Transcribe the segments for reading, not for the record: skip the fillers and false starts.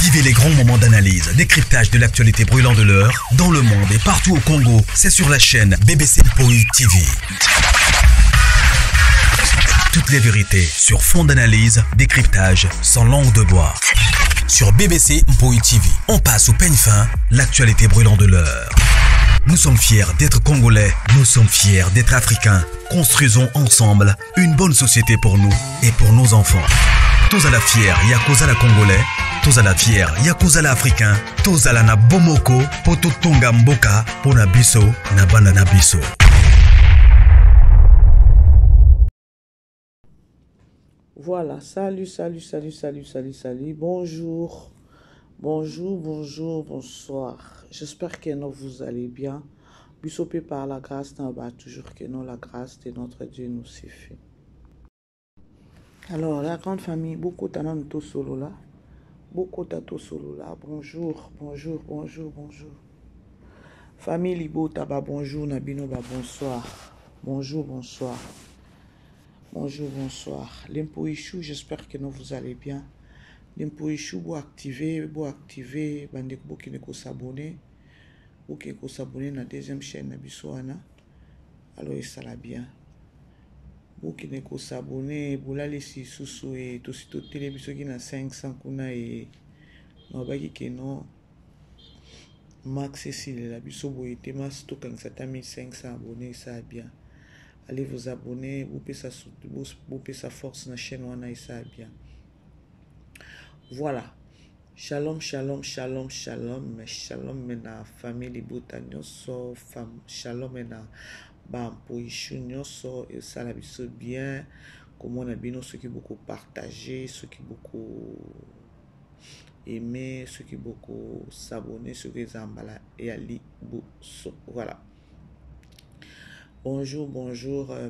Vivez les grands moments d'analyse, décryptage de l'actualité brûlante de l'heure, dans le monde et partout au Congo. C'est sur la chaîne BBC Mpoï TV. Toutes les vérités sur fond d'analyse, décryptage, sans langue de bois. Sur BBC Mpoï TV, on passe au peigne fin, l'actualité brûlante de l'heure. Nous sommes fiers d'être Congolais, nous sommes fiers d'être Africains. Construisons ensemble une bonne société pour nous et pour nos enfants. Tous à la fière, Yakozala Congolais. Tous à la fière, Yakozala Africain. Tous à la na Bomoko, Poto Tonga Mboka, Pona Biso, Nabana Nabiso. Voilà, salut, bonjour, bonsoir. J'espère que vous allez bien. Bissopé par la grâce, toujours que non, la grâce de notre Dieu nous suffit. Alors, la grande famille, beaucoup de solo là. Bonjour. Famille Libo Taba, bonjour, Nabino, bonsoir. Bonjour. L'Impoïchou, j'espère que vous allez bien. L'Impoïchou, vous activez, bandeko qui ne s'abonner. Vous qui s'abonner à la deuxième chaîne, Nabissoana. Alors, ça va bien. Vous qui ne s'abonner, vous allez si sous et tout site télévision qui n'a 500 kuna et non, bah qui non. Max Cécile, la biso boyete, mas tout quand ça t'a 1500 abonnés, ça va bien. Allez vous abonner, vous pouvez sa force dans la chaîne, et ça va bien. Voilà. Shalom, mena famille Libota nyoso, shalom mena Bampoïchou nyoso, et ça la biso bien, comme on a bien ceux qui beaucoup partagé, ceux qui beaucoup aimé, ceux qui beaucoup s'abonner, ceux qui zambala et ali bousso. Voilà. Bonjour,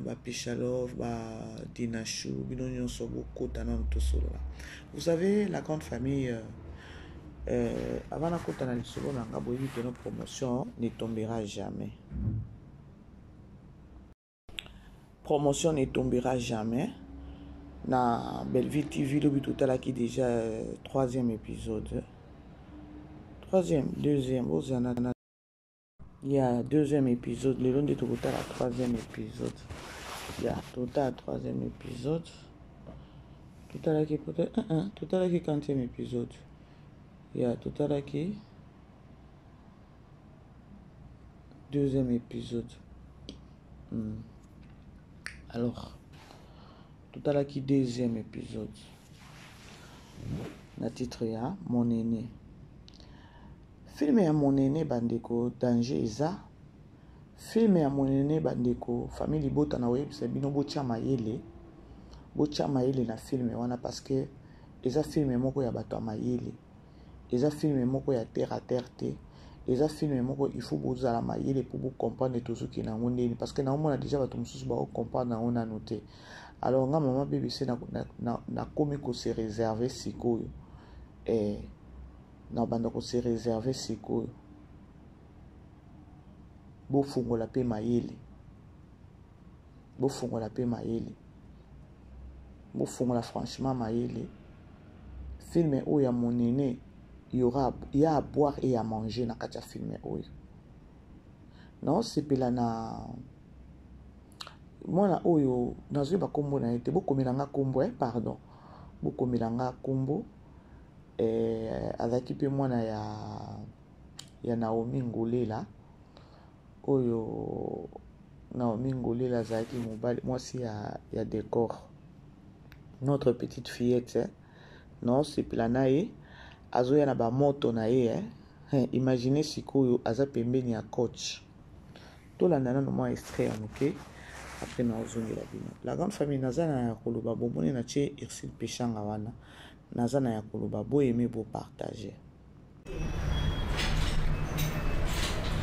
Bapichalov, Dinachou, Binonion Sobo, Kotanan, tout cela. Vous savez, la grande famille, avant la Kotanan Sobo, que notre promotion ne tombera jamais. Promotion ne tombera jamais. Na Belleville TV, le but tout à qui déjà troisième épisode. Deuxième, il y a deuxième épisode, le long de total à troisième épisode. Il y a total troisième épisode. Total qui peut-être total qui quantième épisode. Il y a total qui deuxième épisode. Alors, total qui deuxième épisode. La titre il y a mon aîné. Film ya mon aîné bandeko danger eza. Film ya mon aîné bandeko famille Libota na web c'est bino botia mayele na film wana parce que eza film moko ya bato mayele. Eza film moko ya terre à terre te. Eza film moko il faut bozala mayele pour vous comprendre tout ce qui na ngondeni parce que na on a déjà bato mususu ba comprendre na on a noté. Alors nga maman BBC na komi ko se réserver sikoyo. Na banda ko se réserver sikoyo bofungola pe mayele bofungola franchement mayele film oyo ya mon aîné il y a à boire et à manger na kati ya film oyo non sepela na mwana oyo nazwi ba kombo na ete bokomela nga kombo pardon bokomela nga kombo avec pe mwana ya Naomi Ngolela oyo Naomi Ngolela zaki mobile moi si ya décor notre petite fillette non c'est planae azoya na ba moto na ye imaginez sikoyo aza pembeni ya coach to la nana no moi extrait ok après na ozongela bino la grande famille nazana ya koloba bomoni na tie Ursule Péchanga wana Nazana ya koloba beau aimer beau partager.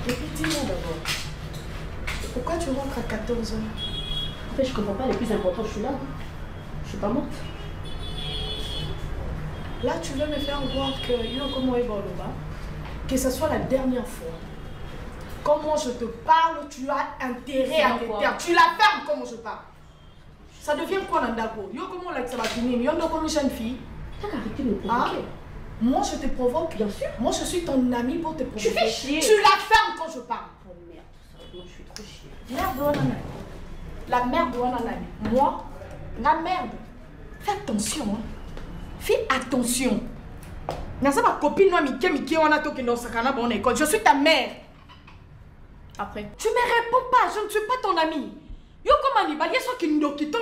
Dis-moi d'abord, pourquoi tu rentres à 14h? En fait, je comprends pas, le plus important, je suis là. Je suis pas morte. Là, tu veux me faire voir que ce soit la dernière fois. Comment je te parle, tu as intérêt à te taire. Tu la fermes comment je parle. Ça devient quoi, Nandako? Yo, comment là que ça va finir? Yo, comme une jeune fille. T'as arrêté de me provoquer. Moi, je te provoque. Bien sûr. Moi, je suis ton ami pour te provoquer. Tu fais chier. Tu la fermes quand je parle. Oh merde, sérieusement, je suis trop chier. Merde, Wanana. La merde, Wanana. Moi, la merde. Fais attention. Hein. Fais attention. Nasa ma copine, moi, Mike, on a toqué dans sa canne à bonne école. Je suis ta mère. Après. Tu me réponds pas, je ne suis pas ton ami. Yo, comment il va y avoir qui nous quitte.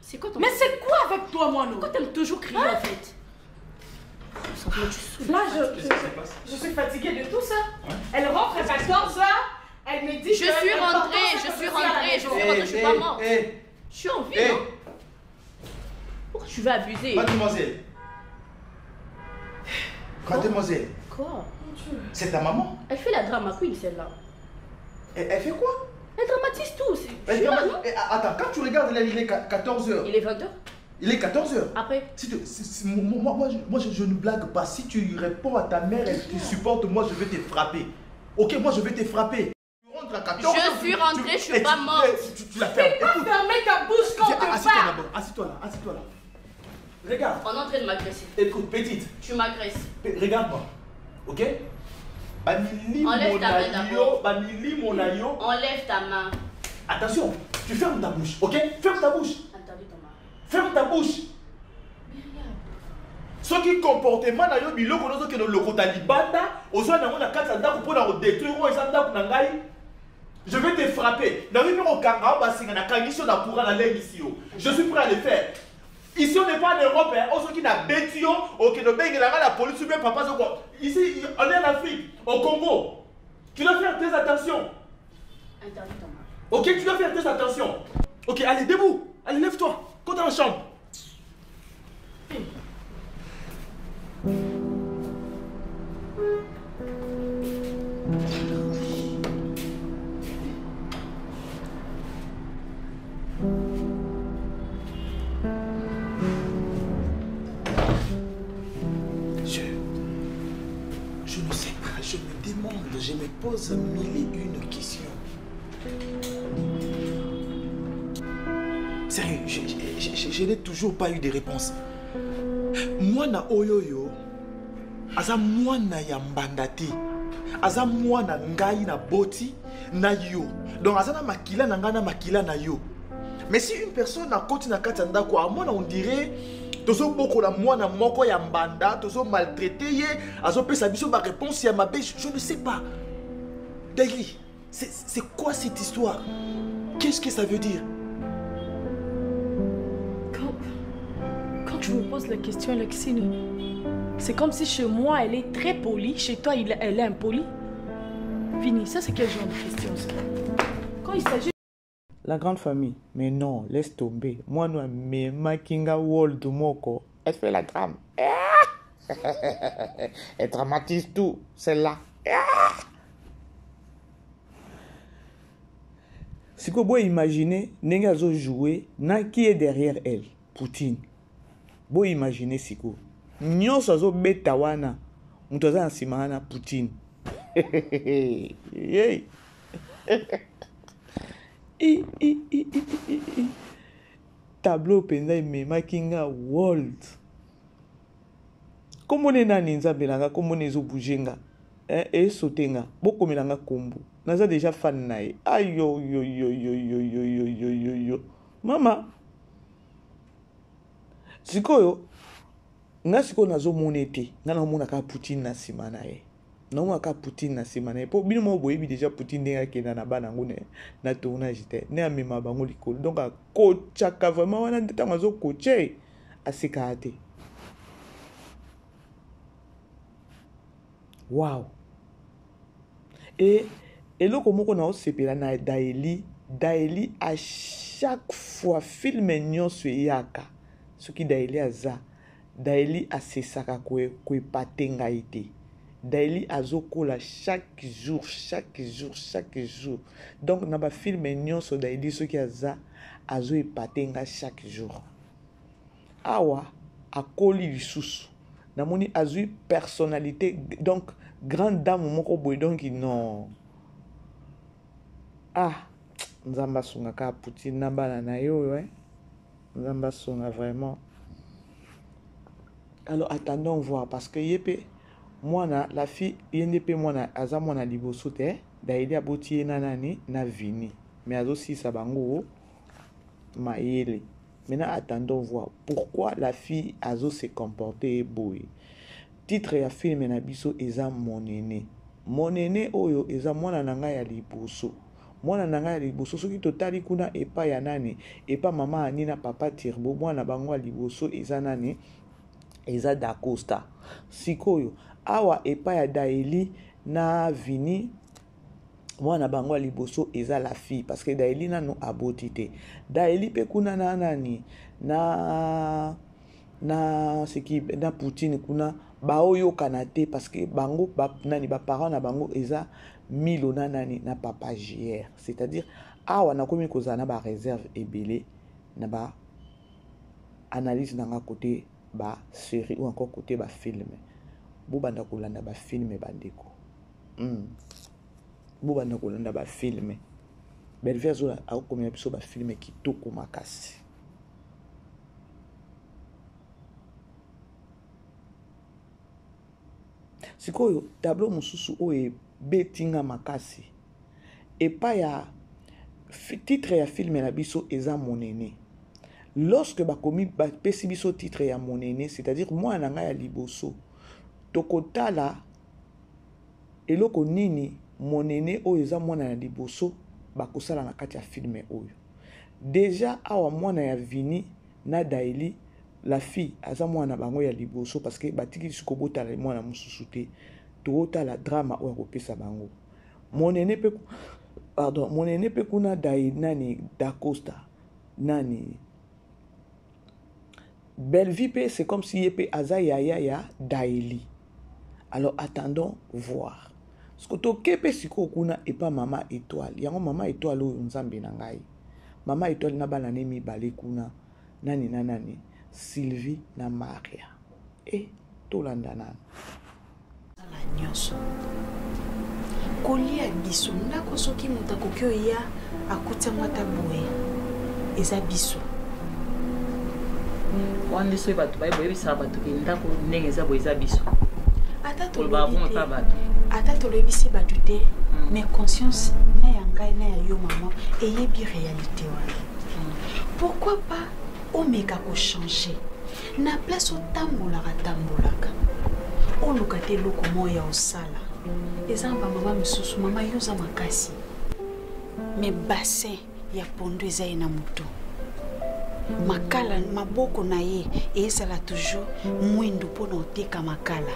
C'est quoi ton. Mais c'est quoi avec toi, moi, non? Pourquoi t'aimes toujours crier en fait? Là, je suis fatiguée de tout ça. Ouais. Elle rentre à 14h, elle me dit je suis rentrée, je suis rentrée, je suis pas morte. Je suis en vie, non? Pourquoi tu veux abuser? Mademoiselle. Mademoiselle. Quoi? C'est ta maman? Elle fait la drama queen, celle-là. Elle fait quoi? Elle dramatise tout. Je suis là, non? Attends, quand tu regardes là, il est 14h. Il est 20h. Il est 14h. Après moi, je ne blague pas. Si tu réponds à ta mère et que tu supportes, moi, je vais te frapper. Ok, moi, je vais te frapper. Tu rentres à 14h. Je suis rentrée, je suis pas morte. Tu la fermes. Tu peux fermer ta bouche quand tu parles. Assis-toi là. Regarde. On est en train de m'agresser. Écoute, petite. Tu m'agresses. Regarde-moi. Ok? Enlève ta main d'abord. Monayo. Enlève ta main. Attention, tu fermes ta bouche, ok? Ferme ta bouche. Interdit ton mari. Ferme ta bouche. Ce qui comportement na yo biloko nozo ke no lokota libanda, ozo na mona kata ndako pona ko détruire o ezanda na ngai. Je vais te frapper. Na rivi ko kanga ba singa na kangiso na courant na lengisi yo. Je suis prêt à le faire. Ici on n'est pas en Europe, hein. On qui n'a bétio, ok, no bengi la police ou bien papa so quoi. Ici on est en Afrique, au Congo. Tu dois faire très attention. Interdit ton mari. Ok, tu dois faire très attention. Ok, allez, debout. Allez, lève-toi. Quand dans la chambre. Je ne sais pas, je me demande, je me pose mille et une questions. Sérieux, je n'ai toujours pas eu de réponse. Moi na oyoyo, aza moi na yambandati, aza moi na ngai na boti na yo. Donc aza na makila na ngana makila na yo. Mais si une personne a côté na katanda quoi, moi on dirait tozo boko la moi na moko yambanda, tozo maltraité ye, azo pe sa biso ba réponse ya ma bêche, je ne sais pas. Daily, c'est quoi cette histoire? Qu'est-ce que ça veut dire? Quand je me pose la question, Alexine, c'est comme si chez moi elle est très polie, chez toi elle est impolie. Fini, ça c'est quel genre de question ça? Quand il s'agit la grande famille, mais non, laisse tomber. Moi, nous, mais Makinga World Moko, elle fait la drame. Elle dramatise tout, celle-là. Si vous pouvez imaginer, Nengazo jouer, qui est derrière elle? Poutine. Vous imaginez si vous. Nyon sazo betawana, mtoza nsimana Poutine. Tableau penda Makinga World. Comment on est nani nzabelanga, comment on est bougenga, et sotenga, beaucoup melanga kombo. Naza déjà fan nae. Aïe yo yo yo yo yo yo yo yo yo yo. Mama. Sikoyo. Nga siko nazo monete. Nga na mona ka Poutine na sima nae. Na mona ka Poutine na sima nae. Po bino mo boyebi déjà Poutine denga kena na bana ngone na tournage te. Ne amema bango likolo. Donc a kochaka vraiment wana ndeta ngazo koche asika ate. Wow. Et là, comme on a sepelé na Daeli à chaque fois film nyon sur yaka. Ce qui Daeli a za. Daeli a sesaka kwe patenga ite. Daeli a zokola chaque jour. Donc na ba film nyon sur Daeli ce qui a za a zo patenga chaque jour. Awa a koli lisusu. Namoni a zo personnalité donc grande dame moko boy donc non. Ah, Nzamba songa ka Poutine na bana na yo, ouais. Nzamba songa vraiment. Alors attendons voir parce que yépe moi la fille yépe moi aza moi na liboso te daili aboti na nani na vini mais azo si sa bango maïle. Maintenant attendons voir pourquoi la fille azo se comporter boy. Titre ya film na biso eza mon aîné. Mon aîné oyo eza mwana nanga ya liboso. Mwana nanga ya liboso soki totali kuna epa ya nani epa mama ani na papa Tirbo mwana bango ya liboso eza nani eza Da Costa. Sikoyo awa epa ya Daeli na Vini mwana bango ya liboso eza la fille parce que Daeli nano aboti te. Daeli pe kuna na nani na seki na Poutine kuna baoyo kanate parce que bango nani ba parents na bango eza Milo na nani na papa JR, c'est-à-dire awa na komi kozana ba réserve ebele na ba analyse na côté ba série ou encore côté ba film bo banda kolanda ba film bandeko bo banda kolanda ba film Belver zo a komi biso ba film kitoko makasi. Sikoyo tableau mususu oye betinga makasi epa ya titre ya film na biso eza mon aîné. Lorsque bakomi bapesi biso titre ya mon aîné, c'est-à-dire moi nanga ya liboso tokotala eloko nini mon aîné oyo eza mwana ya liboso bakosala na kati ya film oyo. Déjà awa mwana ya Vini na Daeli la fille aza mwana bango ya liboso parce que batiki siko botala mwana mususu te to la drama oyo kopesa bango. Mon aîné pe kuna Daeli nani Da Costa nani Belle Vie pe c'est comme si yepe aza ya Daeli. Alors attendons voir. Ce que to kepe siko kuna epa mama étoile. Yango mama étoile oyo nzambe na ngai. Mama étoile na bana nemi bale kuna nani Sylvie na Maria. Et tolanda nana. La nyonso. Kolia biso ndako soki muta kokyo ya akuta mata boye. Eza biso. Wande so batu bayi boye bisa batu ndako ndenge eza boye eza biso. Ata to le bisi batu te mais conscience na ya ngai na ya yo maman eyebi réalité wana. Pourquoi pas omeka ko changer na place o tambolaka o lukate loko moya osala ezamba mama misusu mama yoza makasi mais bassin ya pondo eza na muto makala maboko na ye ezala toujours mwindo pona oteka makala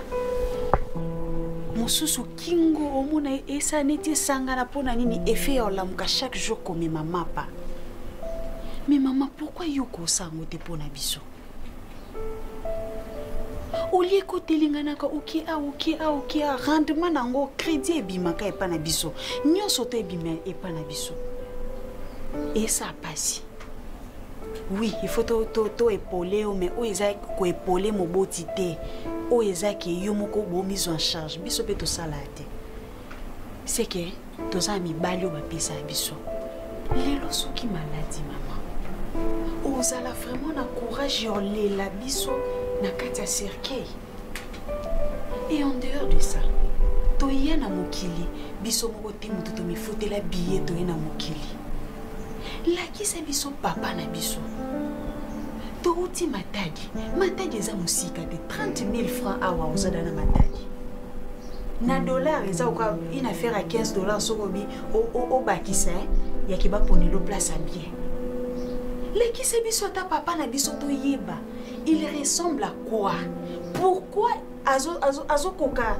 mosusu kingo omona esa neti sangana pona nini effet ya olamuka chaque jour comme mama pa. Mais maman, pourquoi yoko sango te pona biso? Olie kote linganaka ok rendement nango crédit ebimaka epa na biso. Nyonso te ebima epa na biso. Et ça passe. Oui, il faut to épauler mais o eza ko épauler moboti te. O eza ke yo moko bo mise en charge. Biso pe to salate. C'est que toza mi balio ba pesa biso. Lelo soki maladie maman. Ozala vraiment na courage yoler la biso na kati ya cercueil. Et en dehors de ça, toya na mokili biso moko te mutu to mifote la billet toya na mokili. La kisa biso papa na biso. To uti matadi eza musika de 30 000 francs awa ozada na matadi. Na dollar eza kwa une affaire à 15 dollars sokobi o bakisa ya kiba ponelo place à bien. Le qui se biso ta papa na biso to yeba. Il ressemble à quoi? Pourquoi azo koka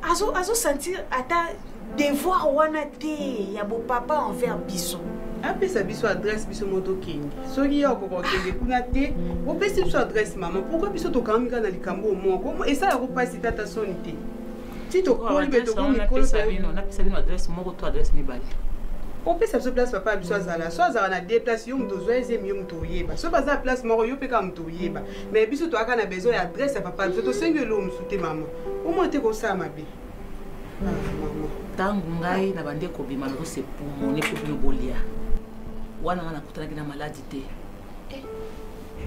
azo sentir ata devoir wana te ya bo papa envers biso. Apesa biso adresse biso moto kingi. Soki ya ko kende kuna te, o pesi biso adresse maman. Pourquoi biso to kamika na likambo moko? Et ça ya ko pasi tata sonité. Si to ko libe to ko mikolo na pesa bino adresse moko to adresse mibali. On peut se place papa biso azala so azala na déplace yo mto zoeze yo mto yeba so baza place moko yo peka mto yeba mais biso to aka na besoin ya adresse ya papa biso to sengelo msute mama o monte ko sa mabe mama tangu ngai na bande ko bima no se pour mon époux bolia wana na kutana na maladie te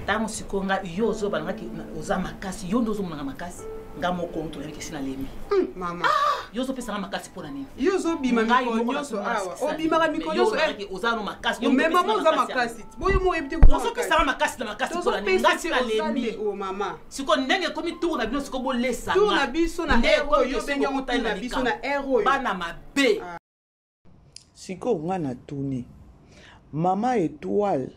tango sikonga yo zo balanga ki oza makasi yo ndozo munanga makasi nga moko onto na bikisi na lemi mama yo zo pesa makasi pona nini yo zo bima miko nyoso awa obima ka miko nyoso oza no makasi yo mema moza makasi boyo mo ebite ko zo pesa makasi na makasi pona nini ngasi na lemi o mama siko ndenge komi tour na bino siko bolesa tour na biso na ero yo benga motai na biso na ero bana mabe siko nga na tuni mama étoile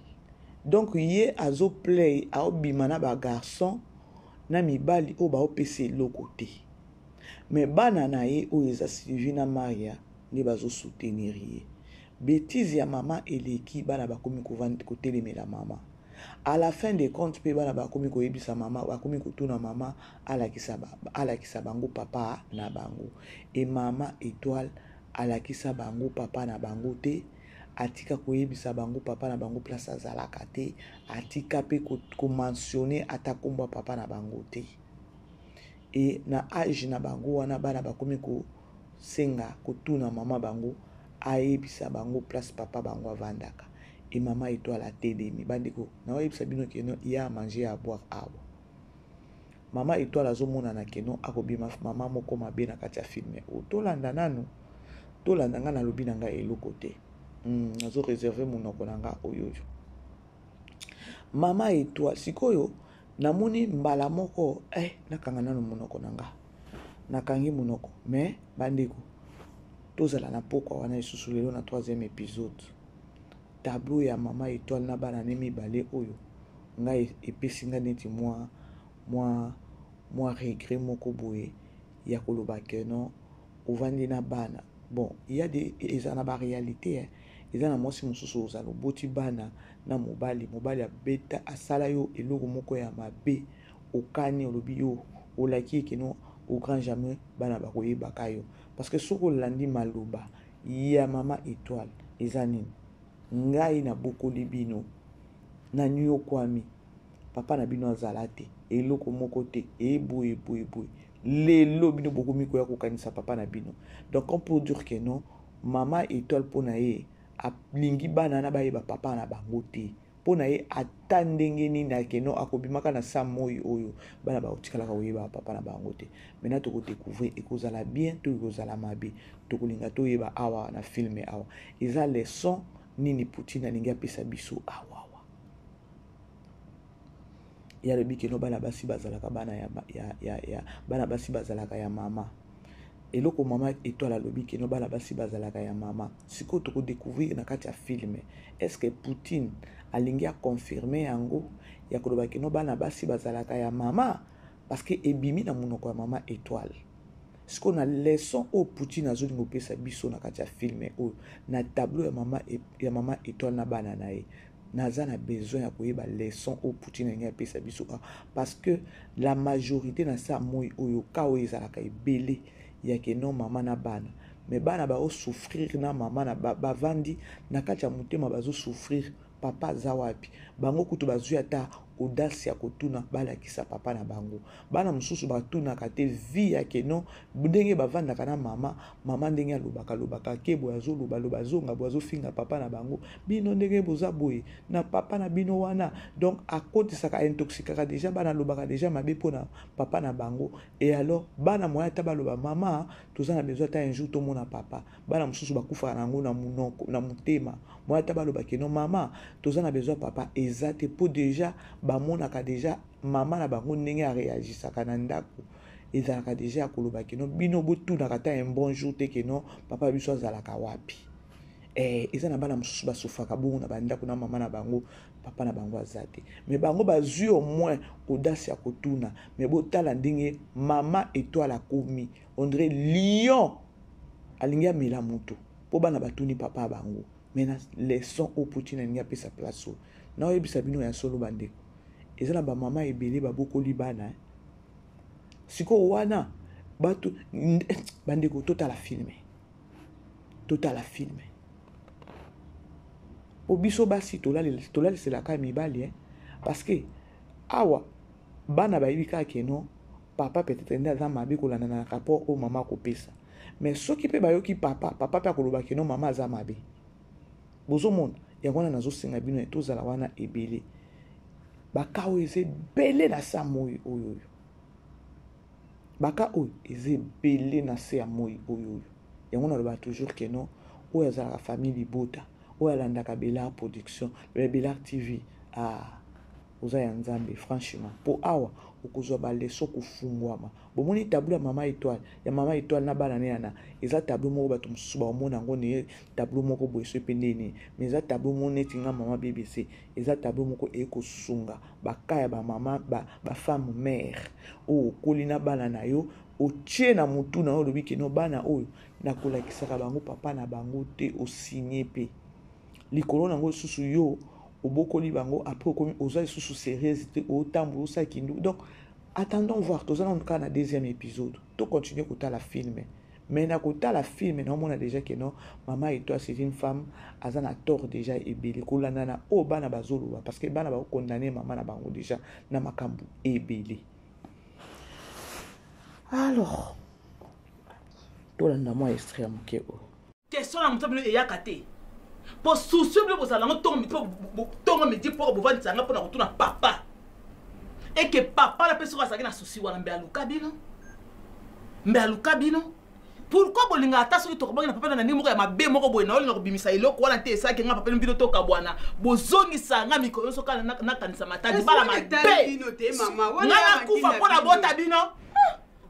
donc ye azo play aobima na ba garçon na mibali o ba opesa eloko te mais bana na ye oyo eza Sylvie na Maria nde bazo soutenir ye bêtise ya mama eleki bana bakomi kotelemela mama à la fin des comptes pe bana bakomi koyebisa mama bakomi kotuna mama alakisa bango papa na bango et mama étoile alakisa bango papa na bango te atika koyebisa bango papa na bango place azalaka te atika pe komentionner ata komba papa na bango te et na age na bango wana bana bakomi kosenga kotuna mama bango ayebisa bango place papa bango avandaka et mama étoile atelemi bandeko na oyebisa bino keno ya à manger à boire awa mama étoile azomona na keno akobima mama moko mabe na kati ya filme otolanda nanu tolanda nga na lobi na nga eloko te nazo réserver monoko na nga oyo mama étoile sikoyo namoni mbala moko nakanga nano monoko na nga nakangi monoko mais bandeko tozala na pokwa wana lisusu lelo na 3e épisode tableau ya mama étoile na bana ne mibale oyo nga epesi nga neti mwa regret moko boye ya koloba ke non ovandi na bana bon il y a des eza na ba réalité eza na mwasi mosusu ozala oboti bana na mobali abeta asala yo eloko moko ya mabe okani olobi yo olaki keno au grand jamais bana bakoyebaka yo parce que soko landi maloba ya mama étoile eza nini ngai na bokoli bino na nyo kwami papa na bino azala te eloko moko te eboye lelo bino bokomi koya kokanisa papa na bino donc on peut dire que non mama étoile pona ye alingi bana na bayeba papa na bango te pona ye ata ndenge nini akeno akobimaka na sa moi oyo bana baotikalaka koyeba papa na bango te maintenant tokodécouvrir ekozala bien to ekozala mabe tokolinga toyeba awa na filme awa eza leçon nini Poutine alingi apesa biso awa ya lobi keno bana basi bazalaka bana ya bana basi bazalaka ya mama eloko mama étoile alobi keno bana basi bazalaka ya mama siko toko découvrir na kati ya filme est-ce que Poutine alingi a confirmer yango ya koloba keno bana basi bazalaka ya mama parce que ebimi na monoko ya mama étoile siko na leçon o Poutine azolingo pesa biso na kati ya filme o na tableau ya mama étoile na bana na ye naza na besoin ya koyeba leçon au Poutine ngi apesa biso parce que la majorité na sa moi oyo ka oyo ezalaka ebele ya ke non mama na bana mais bana ba o souffrir na mama na bavandi na kati ya motema bazo souffrir papa aza wapi bango kutu bazwi ata audace ya kotuna balakisa papa na bango bana mosusu batunaka te vie ya ke non ndenge bavandaka na mama ndenge alobaka kebo azoloba zonga bo azofinga papa na bango bino ndenge boza boye na papa na bino wana donc akotisaka intoxikaka déjà bana lobaka déjà mabe mpona papa na bango et alors bana moya ata baloba mama toza na besoin ata un jour tomona papa bana mosusu bakufaka nango na munoko na motema moya ata baloba ke non mama toza na besoin papa eza te po déjà bamonaka déjà mama na bango ndenge areagisaka na ndako ezalaka déjà koloba keno bino botunaka ta un bon jour te keno papa biso azalaka wapi eza na bana mosusu basofaka bongo na bandako na mama na bango papa na bango aza te mais bango bazwi au moins audace ya kotuna mais botala ndenge mama étoile akomi on dirait lion alingi amela moto po bana batuni papa bango maintenant leçon au Poutine alingi apesa place na oyebisa bino ya solo bandeko eza na bamama ebele babokoli bana siko wana bato bandeko totala filme obiso basi tolaleselaka mibali parce que awa bana bayebi kaka keno papa peut-être nde aza mabe kolanda na rapport oyo mama akopesa mais soki mpe bayoki papa mpe akoloba keno mama aza mabe bozomona yango wana nazosenga bino tozala wana ebele baka oyo eza ebele na se ya moi oyo baka oyo eza ebele na se ya moi oyo yango naloba toujours ke non oyo azalaka famille libota oyo alandaka Belar production Belar TV oza ya nzambe franchement po awa okozwa baleso kofungwama bomoni tableau ya mama étoile na bana ne yana eza tableau moko bato mosusu baomona yango ne tableau moko boye so epe ndeni mais eza tableau moko neti nga mama BBC eza tableau moko ekosunga bakaya bamama bafemme mère oyo okoli na bana na yo otie na mutu na oyo olobi keno bana oyo nakolakisaka bango papa na bango te osinye pe likolo nango susu yo obokoli bango après okomi oza lisusu sérieuse te otambola osala kindu donc attendons voir toza na cas na deuxième épisode to continuer kotala filme mais na kotala filme naomona déjà que non mama étoile c'est une femme aza na tort déjà ebele kolanda na oyo bana bazoloba parce que bana bakokondane mama na bango déjà na makambo ebele alors tolanda mwa extrait ya moke oyo question na moto bino eyaka te po souci bino bozala ngo tongo midi mpo bovandisanga mpona kotuna papa eke papa na mpe soko azalaki na souci wana mbe aluka bino pourquoi bolinga ata soki tokobaki na papa na nini moko ya mabe moko boye na olinga kobimisa eloko wana te esaki nga papa bino tokabwana bozongisa nga mikolo nyonso kala nakanisa matadi bala mabe nga nakufa mpo na bota bino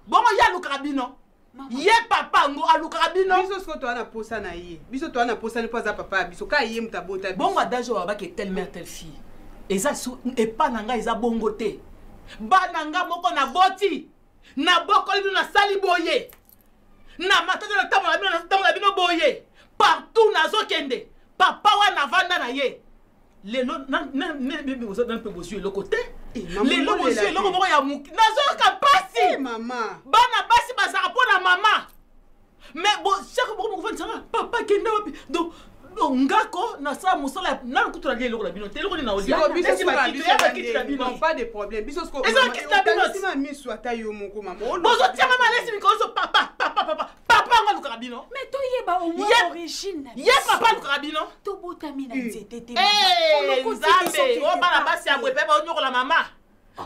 bongo ye alukaka bino ye papa ngo alukaka bino biso soko toana posa na ye biso toana posa ne posa papa biso ka ye mutabota bongo adage wa baki telle mère telle fille eza epa na nga eza bongo te bana nga moko na boti na bokoli bino na sali boye na matata na tambola bino boye partout nazokende papa wana vanda na ye lelo mpe bozwi eloko te lelo bozwi eloko moko ya moki nazoyoka pasi mama bana basi bazaka mpo na mama mais chaque moko mokofandisanga papa kende wapi donc ngako nasala mosala nanu kutu nalia eloko na bino te eloko nini naoliabakiti na bino pas de problème biso miso ata yo moko mama bozotianga malesi mikolo so papa ngo alukaka bino mais toyeba au moins origine ye papa alukaka bino tobotami na nzete te nzambe o bana basi ya bwepe baonyokola mama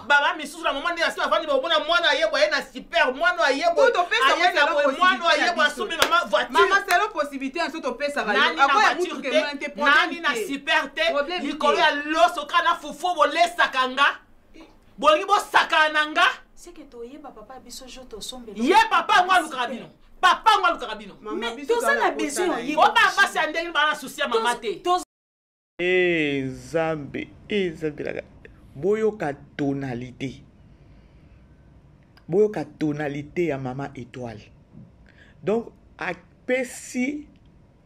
baba misusu na mama nde asi bafandi babona mwana ayebwa ye na super mwana ayebwa aye na boye mwana ayebwa asombi mama voiture mama selo possibilité yanso topesaka nani na super te likolo ya loso kaka na fufu bolesaka nga bolingi bosakana na nga seke toyeba papa biso jo tosombela ye papa ngo alukaka bino papa ngo alukaka bino toza na besoin oyeba obana basi ya ndenge bana susi ya mama te nzambe laka boyoka tonalité ya mama étoile donc apesi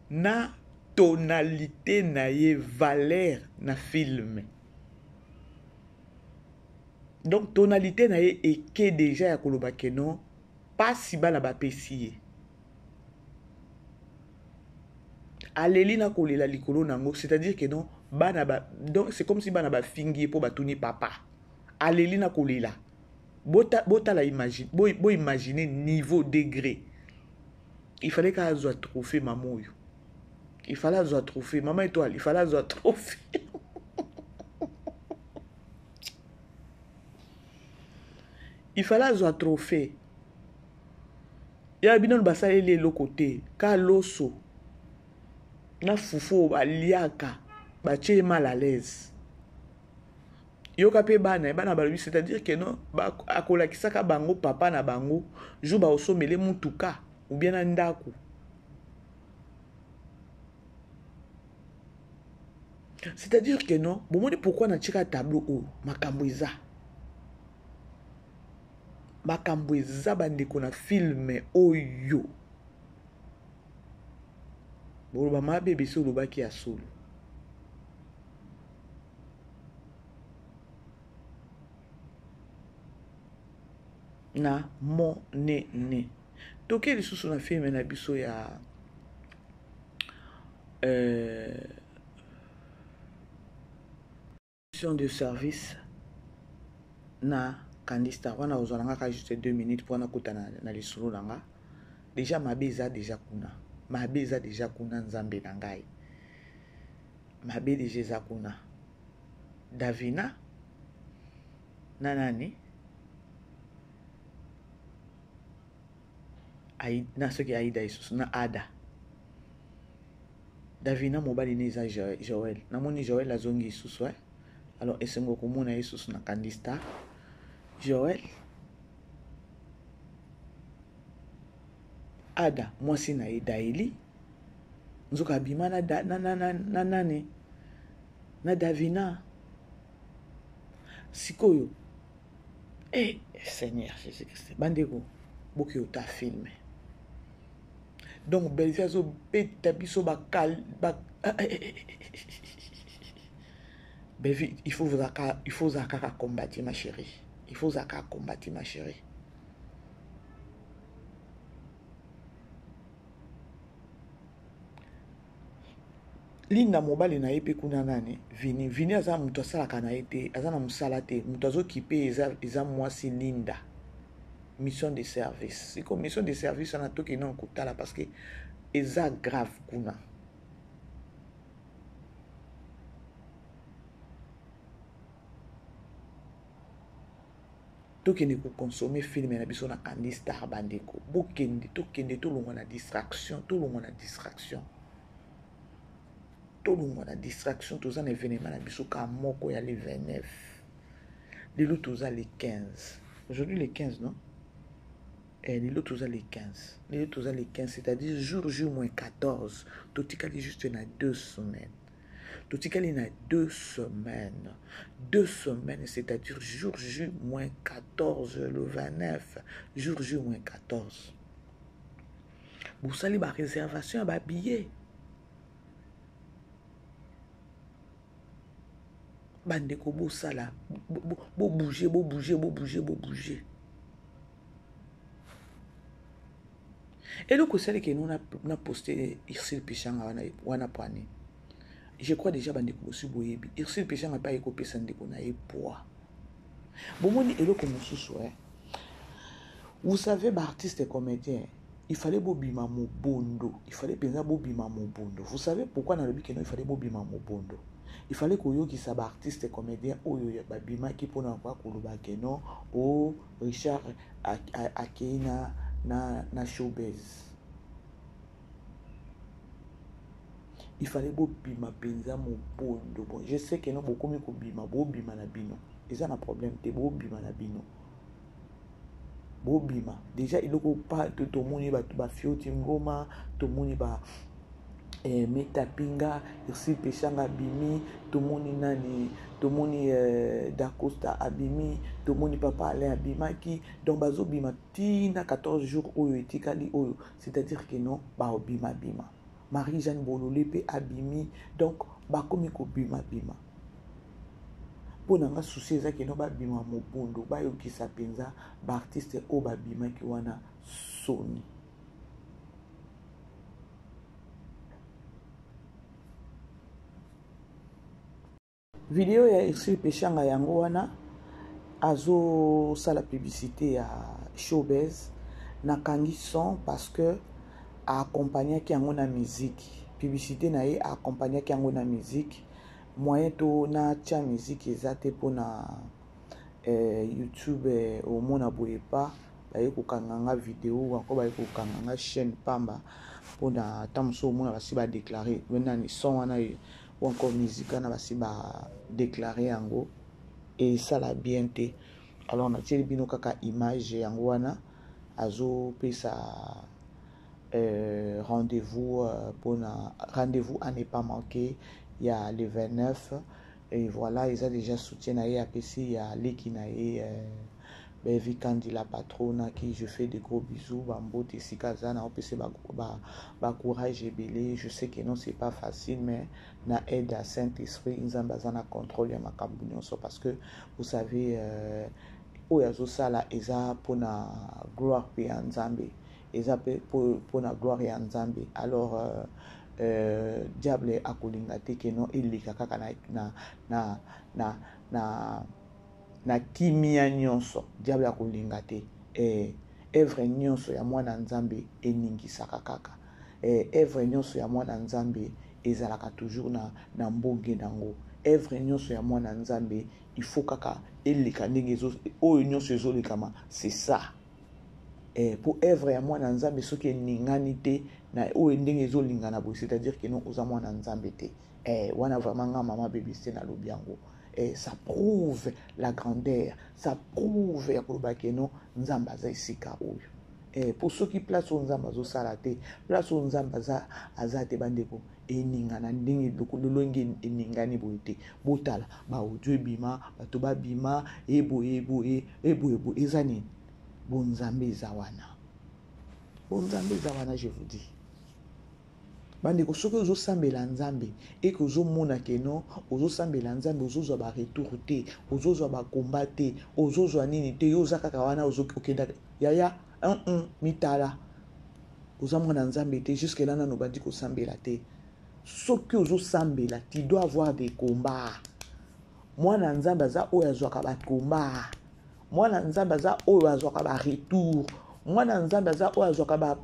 na tonalité na ye valeur na film donc tonalité na ye eke déjà ya koloba ke non pasi bana bapesi ye aleli na kolela likolo nango c'est-à-dire que non bana donc c'est comme si bana bafingi po batuni papa aleli na kolela bota la imagine bo imaginer niveau degré il fallait qu'elle azwa trophée maman oyo il fallait azwa trophée maman étoile il fallait azwa trophée il fallait azwa trophée ya bino basaleli eloko te ka loso na fufu baliaka batie mal à l'aise yoka pe bana balobi c'est-à-dire que non akolakisaka bango papa na bango jour baosomele mutuka ou bien na ndako c'est-à-dire que non bomoni pourquoi na tika tableau oyo makambo eza bandeko na filme oyo boloba mabe biso olobaki ya solo na monene toke lisusu na filme na biso ya de service na Kandista wana ozalanga ka juste 2 minutes pour na kutana na lisolo nanga déjà mabe eza déjà kuna nzambe na ngai mabe déjà eza kuna Davina na nani na soki aida lisusu na ada Davina mobali ne eza Joël namoni Joël azongi lisusu alors esengo komona lisusu na Candy Star Joël ada mwasi na ye Daili nzoka abima na nani na Davina sikoyo Seigneur Jésus-Christ bandeko boki ota filme donc Bellevue azo beta biso Bellevue il faut zaka combattre ma chérie il faut zaka combattre ma chérie linda mobali na ye pe kuna nani vini aza mutu asalaka na ye te aza na mosala te mutu azokipe eza mwasi linda mission de service siko mission de service wana toki na kotala parce que eza grave kuna tokende kokonsome filme na biso na Candy Star bandeko bokende tokende tolongwa na distraction toza na événement na biso ka moko ya le 29 lelo toza le 15 aujourd'hui le 15 non lelo toza le 15 c'est-à-dire jour moins 14 totikali juste na 2 semaines totikali na 2 semaines c'est-à-dire jour moins 14 le 29 jour moins 14 bosali ba réservation ba billet bandeko bosala bo bouger et le conseil que nous a posté Irsil Pichanga wana poani je crois déjà bandeko bosi boyebi Irsil Pichanga pas écopé sandeko na poids bomoni eloko mosusu vous savez ba artiste et comédien il fallait bobima mobondo vous savez pourquoi na lobi que non il fallait bobima mobondo il fallait que yoki sa artiste et comédien oyo babima ki pona kwa koloba ke non o Richard Akeina na showbiz il fallait bobima penza mobondo bon je sais que non beaucoup mi ko bima na bino eza na problème te bobima na bino bobima déjà il ko pas to moni ba fioti ngoma to moni ba Metapinga Irsil Pichanga abimi tomoni nani tomoni Dacosta abimi tomoni Papa Alain abimaki donc bazo bima tina 14 jours oyo etikali oyo c'est-à-dire que non ba obima Marie-Jeanne Bololé pe abimi donc bakomi ko bima pona nga souci eza que non ba bima mobondo ba yokisa penza ba artiste o ba bima ki wana soni vidéo ya Irsil Pichanga yango wana azo sala publicité ya showbiz na kangi son parce que a accompagné ki yango na musique publicité na ye a accompagné ki yango na musique moyen to na tia musique ezate pona YouTube au mona boye pa baye ko kanganga vidéo encore baye ko kanganga chaîne pamba pona tamso mona basi ba déclarer venani son wana ou encore musique na basi ba déclarer yango et ça la bien te alors na tieli bino kaka image yango wana azo pesa rendez-vous rendez-vous à ne pas manquer il y a le 29 et voilà ils ont déjà soutien à APC il y a Leki na Vikandi la patrona qui je fais des gros bisous bambo tesikazana OPC ba courage et belé je sais que non c'est pas facile mais na aide à Saint-Esprit nzambazana contrôle ya makambu nyonso parce que vous savez oyazo sala eza pona gloire pe ya nzambe eza pe pona gloire ya nzambe alors diable akolinga te ke non elika kaka na kimia nyonso diable akolinga te evre nyonso ya mwana nzambe eningisaka kaka evre nyonso ya mwana nzambe ezalaka toujours na mbonge nango œuvre nyonso ya mwana nzambe il faut kaka eleka ndenge ezo oyo nyonso ezolekama c'est ça. Pour œuvre ya mwana nzambe soki eningani te na oyo ndenge ezolingana boye, c'est-à-dire que non oza mwana nzambe te. Wana vraiment nga mama BBC na lobi yango. Ça prouve la grandeur, ça prouve ya koloba ke non nzambe aza esika oyo. Pour ceux qui place au nzambe azosala te, place au nzambe aza te bandeko eningana ndenge lolongi eningani boye te. Botala ba audio ebima bato babima ebo eza nini bonzambe eza wana. Bonzambe eza wana, je vous dis. Bandeko soki ozosambela nzambe eke ozomona ke non ozosambela nzambe ozozwa ba retour te, ozozwa ba combat te, ozozwa nini te, yo oza kaka wana ozokenda yaya mitala oza mwana nzambe te jusque là nano bandi kosambela te. Soki ozosambela tu dois avoir des combats. Mwana nzambe aza oyo azwaka ba combat, mwana nzambe aza oyo azwaka ba retour, mwana nzambe aza oyo azwaka ba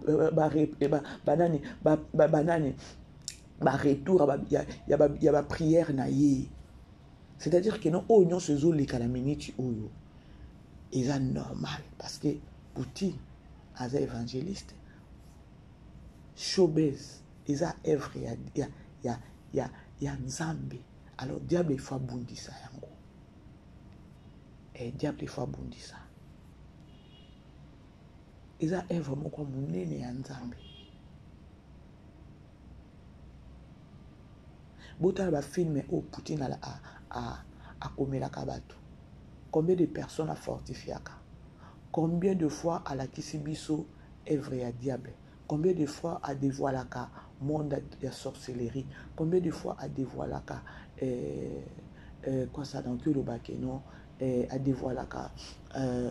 retour ya ba prière na ye. C'est-à-dire que non oyo nyonso ezoleka na minute oyo eza normal parce que Pouti aza évangéliste, Showbiz eza œuvre ya nzambe. Alors diable il faut abundisa yango. Diable il faut abundisa. Eza œuvre moko munene ya nzambe. Botala ba filme o Poutine a komelaka bato. Combien de personnes a fortifiaka? Combien de fois à la kisibiso œuvre ya diable? Combien de fois a dévoilaka monde de sorcellerie? Combien de fois a dévoilaka quoi ça dans que le bakeno a dévoilaka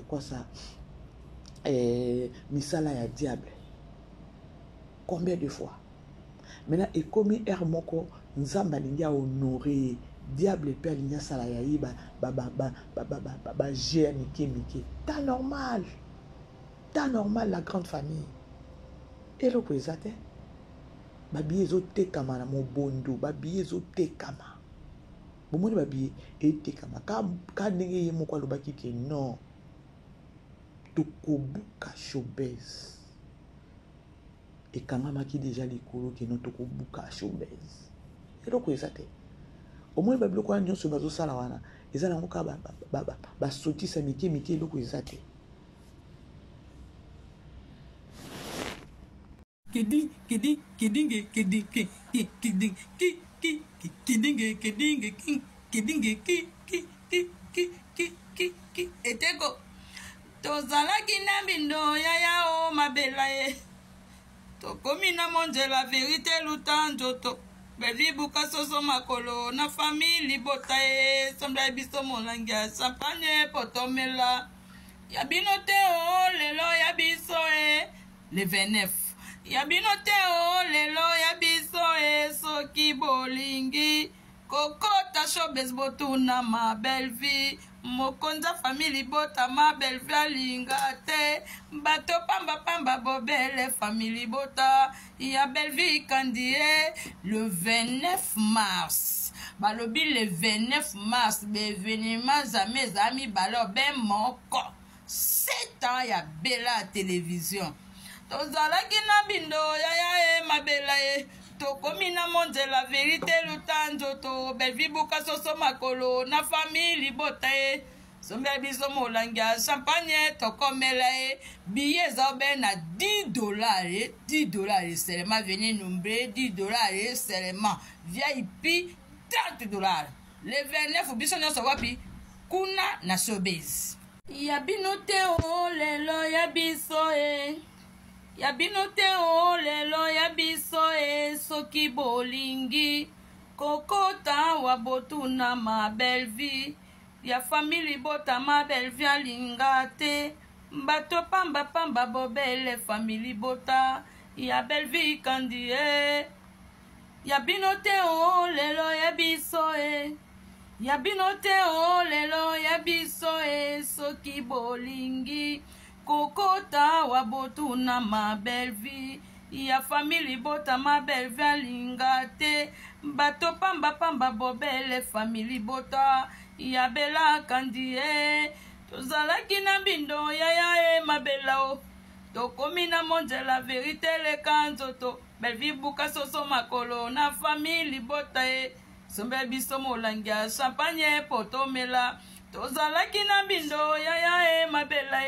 quoi ça misala ya diable? Combien de fois? Maintenant et comme moko nzamba linga honorer diable pe alinya sala ya yi ba gère miki. Ta normal la grande famille. Et le président babi ezote kama na mobondo, babi ezote kama bomoni babi ete kama ka ndenge ye moko alobaki ke non tokobuka Showbiz ekangamaki déjà likolo ke non tokobuka Showbiz. Et le président au moins babi lokwa nyonso bazosala wana eza nango ka ba sotisa mike eloko ezate. Eteko tozalaki na bindo yaya o mabela ye tokomi na monje la vérité luta njoto bevibuka soso makolo na famille bota ye sombla biso molangi ya champagne potomela ya bino te o lelo ya biso e le 29 ya bino te o lelo ya biso soki bolingi kokota Showbiz botuna ma belle vie mokonza famille bota ma belle vie alinga te bato pamba bobele famille bota ya belle vie kandie le 29 mars balobi le 29 mars bevenima jamais ami balo ben moko 7 ans ya bela télévision tozalaki na bindo yaya mabela ye tokomi na monde la vérité luta njoto bevibuka soso makolo na famille bota ye sombela biso molangi ya champagne tokomela ye billet eza be na $10 $10 seulement venez nombre $10 seulement VIP $30 le 29 biso nyonso wapi kuna na Showbiz ya bino te o lelo ya biso ya bino te o lelo ya biso soki bolingi kokota wa botuna ma belle vie ya famille bota ma belle vie alinga te bato pamba bobele famille bota ya belle vie kandie ya bino te o lelo ya biso ya bino te o lelo ya biso soki bolingi kokota wa botuna ma belle vie ya famille bota ma belle valinga te bato pamba pamba bobele famille bota ya bela kandie tozalaki na bindo yaya mabela o tokomi na monde la vérité le kanzoto belvi buka soso makolo na famille bota sombe biso molangia champagne potomela tozalaki na bindo yaya mabela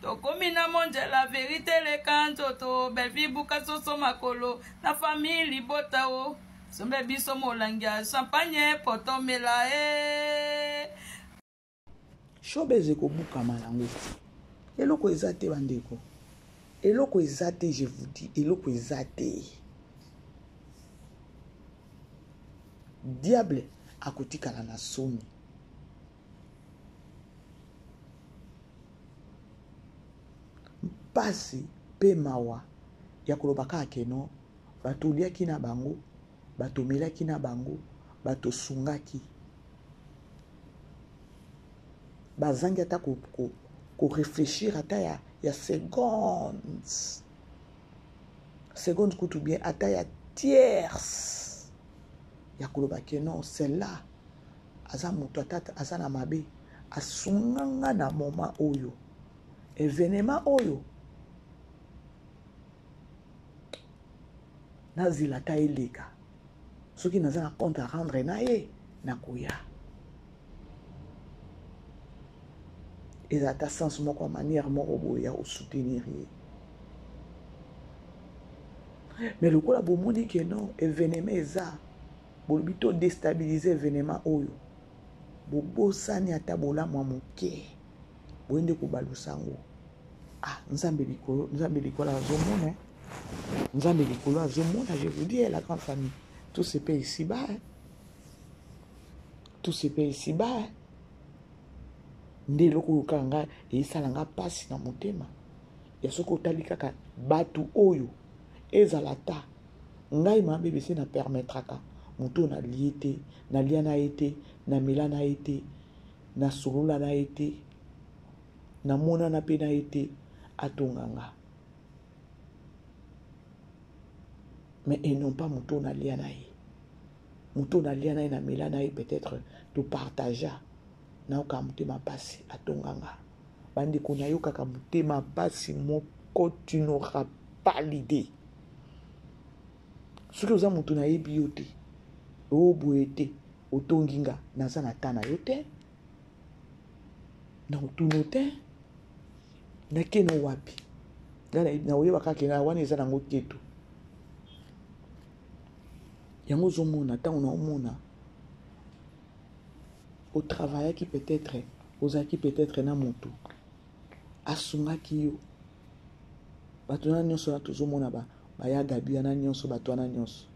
tokomi na monde la vérité le kanzoto belvi buka soso makolo na famille bota o sombe biso molangia champagne potomela shobeze kobukama nango eloko eza te bandeko eloko eza te je vous dis eloko eza te diable akotikala na somi mpasi mpe mawa ya koloba kaka keno bato oliaki na bango bato omelaki na bango bato osungaki bazangi ata korefléchir ata ya secondes kutu bien ata ya tierce ya koloba ke non celle-là aza moto ata aza na mabe asunganga na moment oyo événement oyo nazila ata eleka soki naza na compte à rendre na ye nakoya eza ta sens moko manière moko boye ya osoutenir ye mais lokola bomoni ke non événement eza bolobi to déstabiliser événement oyo bobosani ata bolamu ya moke boyende kobalusa yango nzambe likolo azomona nzambe likolo azomona je vous dis la grande famille tout se paie ici-bas tout se paie ici-bas nde eloko oyo kaka nga eyesala nga mpasi na motema ya soki otali kaka bato oyo ezala ta ngai mabe bese na permettraka moto nalie te nalia na ye te namela na ye te nasolola na ye te namonana mpe na ye te atonganga mais et non pas moto nalia na ye moto nalia na ye namela na ye peut-être topartagea nayoka motema pasi atonganga bandeko nayokaka motema pasi moko tu n'auras pas l'idée soki oza moto nayebi yo te oboye te otonginga naza na ta na yo te na otuno te nakene wapi na oyeba kaka na wana eza nango teto yango ozomona ntango naomona otravaillaki peut-être ozalaki peut-être na moto asungaki yo bato wana nyonso na tozomona bayaga bia na nyonso bato wana nyonso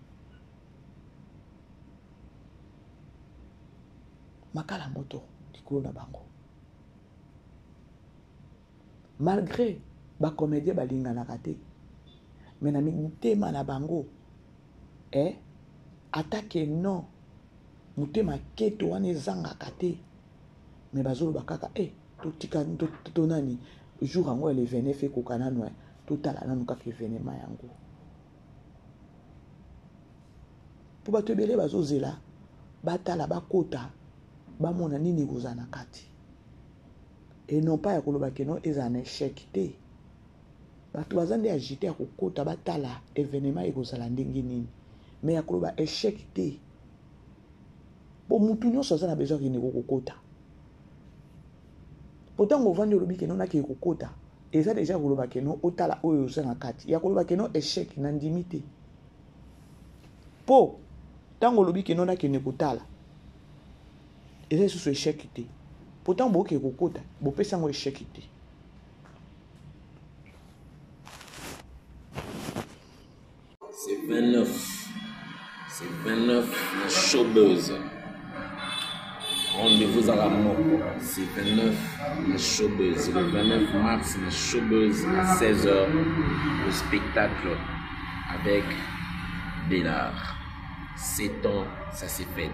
makala moto likolo na bango malgré bacomédien balinganaka te mais na mitema na bango atake non motema keto wana ezangaka te mais bazoloba kaka totika tonani jour yango ele vene fe koka nano totala nano kaka événement yango mpo bato ebele bazozela batala bakota bamona nini ekozala na kati et non pas ya koloba keno eza na échec te bato baza nde agité ya kokota batala événement ekozala ndenge nini mais ya koloba échec te bo mutu nyonso aza na besoin kende kokota potango ovandi olobi keno nakende kokota eza deja koloba keno otala oyo oza na kati ya koloba keno échec na ndimi te po ntango olobi keno nakende kotala eza lisusu échec te pourtant bokende kokota bopesa yango échec te c'est 29 la showbuzz. Rendez-vous à la mort. C'est 29 la showbuzz. Le 29 mars, la showbuzz à 16h. Le spectacle avec Bélard. 7 ans, ça s'est fait.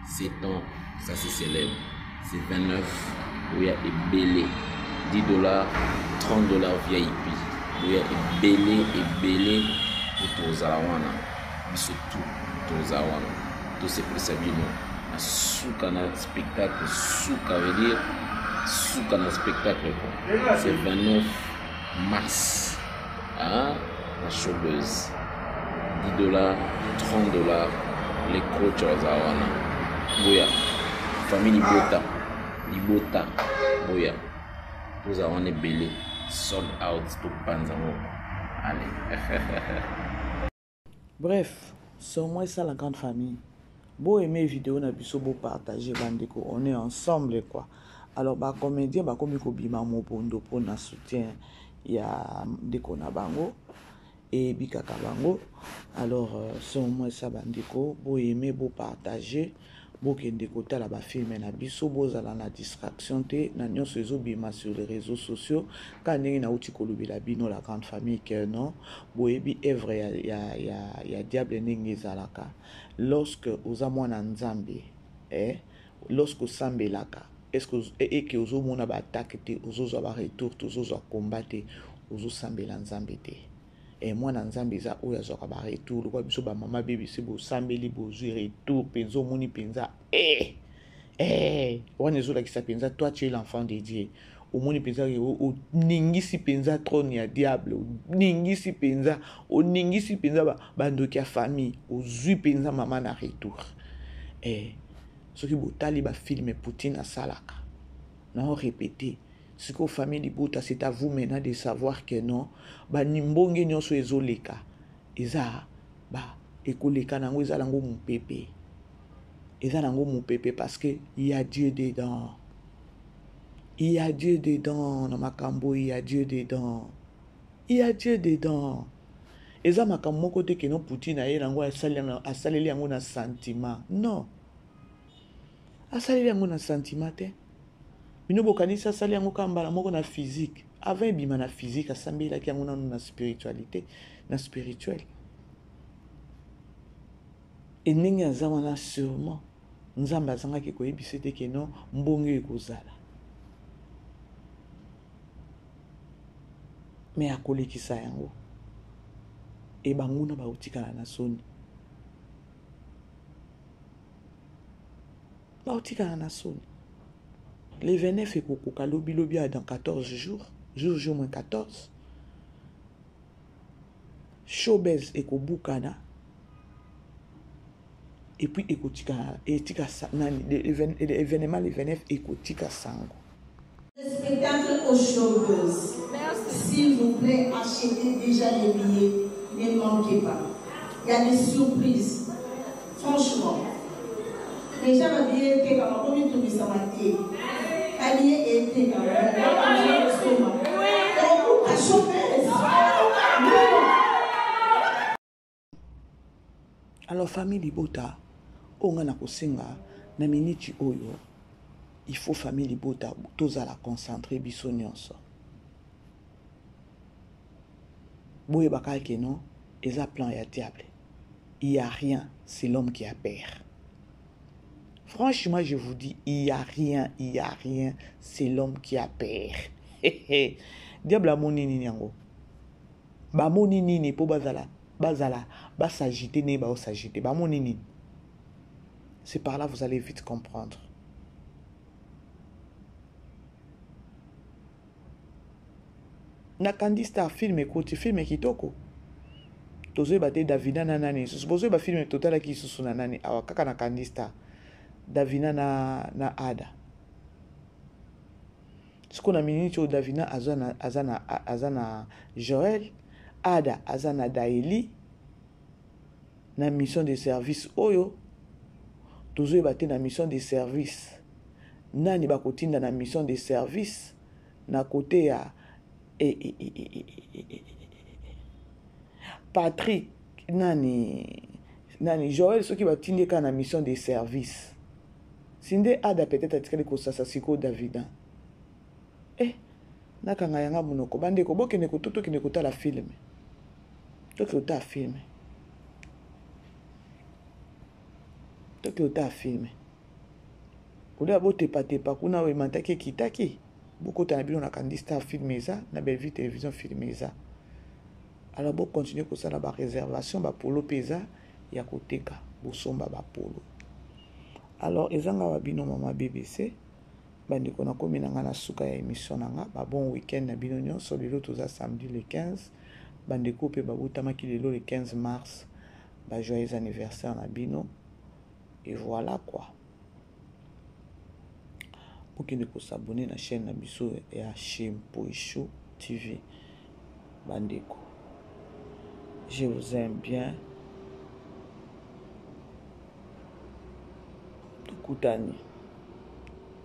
7 ans, ça se célèbre. C'est 29 où il y a Ebélé. $10, $30 VIP. Où il y a Ebélé tozala wana biso tu toza wana tosepelisa bino na suka na spectacle suka veut dire suka na spectacle quoi. C'est 29 mars la showbuzz $10 $30 les coachs baza wana boya famille libota boya toza wana ebele sold out topanzango. Allez. Bref, c'est au moins ça la grande famille. Beau aimer vidéo na biso beau partager bandeko, on est ensemble quoi. Alors bah comédien bah comme ko bima mo bondo pour na soutien ya ndeko na bango et bikaka bango. Alors c'est au moins ça bandeko, beau aimer beau partager. Bokende kota la ba film na biso bozala na distraction te na nyonso ezobima sur les réseaux sociaux quand ndenge na uti kolobela bino la grande famille que non boyebi œuvre ya diable ndenge ezalaka lorsque oza mwana nzambe lorsque osambelaka est-ce que que ozomona ba attaque te ozozwa ba retour tozozwa combat te ozosambela nzambe te et moi na nzambe za oya zoka ba retour kwa biso ba mama bébé se bo sambeli bo zu retour penzo moni penza wana zo la kisa penza toi tu es l'enfant de Dieu au moni penza o ningisi penza trône ya diable ningisi penza ba ndoki ya famille o zu penza mama na retour ce qui botali ba film Poutine asalaka na répéter. Ce que famille Libota, c'est à vous maintenant de savoir que non, ba nimbonge nyonso ezoleka. Eza ba ekoleka nango eza lango mon pépé. Eza lango mon pépé parce que il y a Dieu dedans. Il y a Dieu dedans na makambo, il y a Dieu dedans. Il y a Dieu dedans. Eza makambo moko te que non Poutine aye lango asaleli yango na sentiment. Non. Asaleli yango na sentiment te. Bino bokanisa sali yango kambala moko na physique avant bima na physique asambela ki yango na spiritualité na spirituel et ndenge azama na sûrement nzamba azanga ki koyebisa te ke non mbongo ekozala mais akolekisa yango e banguna bautikala na soni bautikala na soni. Le 29 et Kokoka lobi dans 14 jours, jour moins 14. Showbuzz et Kobukana. Et puis Ekotika l'événement le 29 Ekotika Sango. Le spectacle au Showbuzz. S'il vous plaît, achetez déjà les billets. Ne manquez pas. Il y a des surprises. Franchement. Les gens ont dit que comme on tout ça matin. Alors famille Libota on a kosenga na miniti oyo il faut famille Libota tous à la concentrer biso nyonso boye bakay ke non eza plan ya diable il y a rien c'est l'homme qui a peur. Franchement, je vous dis, il y a rien, c'est l'homme qui a peur. Diable a moni nini yango. Ba moni nini po bazala, ba s'agiter ne ba s'agiter. Ba moni nini. C'est par là vous allez vite comprendre. Na kandista film écoute film kitoko. Tozo bate Davina na nani. Supposé ba film total ki susu na nani. Awa kaka na kandista. Davina na Ada. Ce qu'on a mis sur Davina azana Joël, Ada azana Daeli na mission de service oyo tozo ebate na mission de service nani bakotinda na mission de service na côté ya Patrick nani Joël ceux qui batindeka na mission de service. Sinde Ada peut-être atikali ko sasa siko Davida. Nakanga yanga munoko bande ko bokene ko toto kene ko tala film. Tokyo ta film. Tokyo ta film. Oda bote patepa kuna we mantake kitaki. Boko ta bino na kandista film eza na Belle Vie télévision film eza. Alors bon continuer pour ça la réservation ba polo pesa ya koteka bosomba ba polo. Alors ezanga ba bino mama BBC bandi kona komina ngana suka ya émission nanga ba bon week-end na bino nyonso lelo toza samedi le 15 bandi coupe ba butamaki lelo le 15 mars ba joyeux anniversaire na bino et voilà quoi. Pour que vous s'abonnez à la chaîne Nabiso et à Mpoisho TV. Bandeko. Je vous aime bien.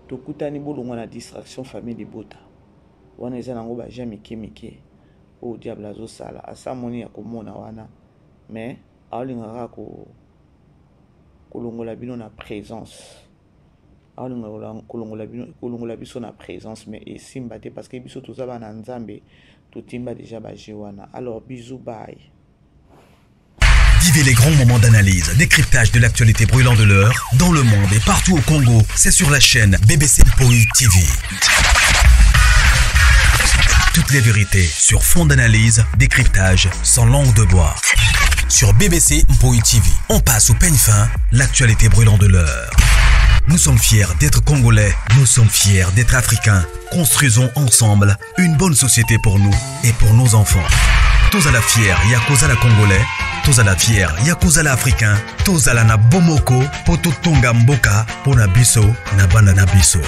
Tokutani bolongo na distraction famille de bota. Wana eza nango ba jamais mike. O diable azo sala. Asa moni ya komona wana. Mais aolingaka ko kolongola bino na présence. Kolongola biso na présence mais esimba te parce que biso tozaba na nzambe totimba déjà bajewana. Alors bisous, bye. Vivez les grands moments d'analyse, décryptage de l'actualité brûlant de l'heure dans le monde et partout au Congo. C'est sur la chaîne BBC Mpoui TV. Toutes les vérités sur fond d'analyse, décryptage sans langue de bois. Sur BBC Mpoui TV, on passe au peigne fin l'actualité brûlant de l'heure. Nous sommes fiers d'être Congolais, nous sommes fiers d'être Africains. Construisons ensemble une bonne société pour nous et pour nos enfants. Tous à la fière, Yakoza la Congolais, tous à la fière, Yakoza la Africain, tous à la na Bomoko, Poto Tonga Mboka, Pona Biso, na Banda na Biso.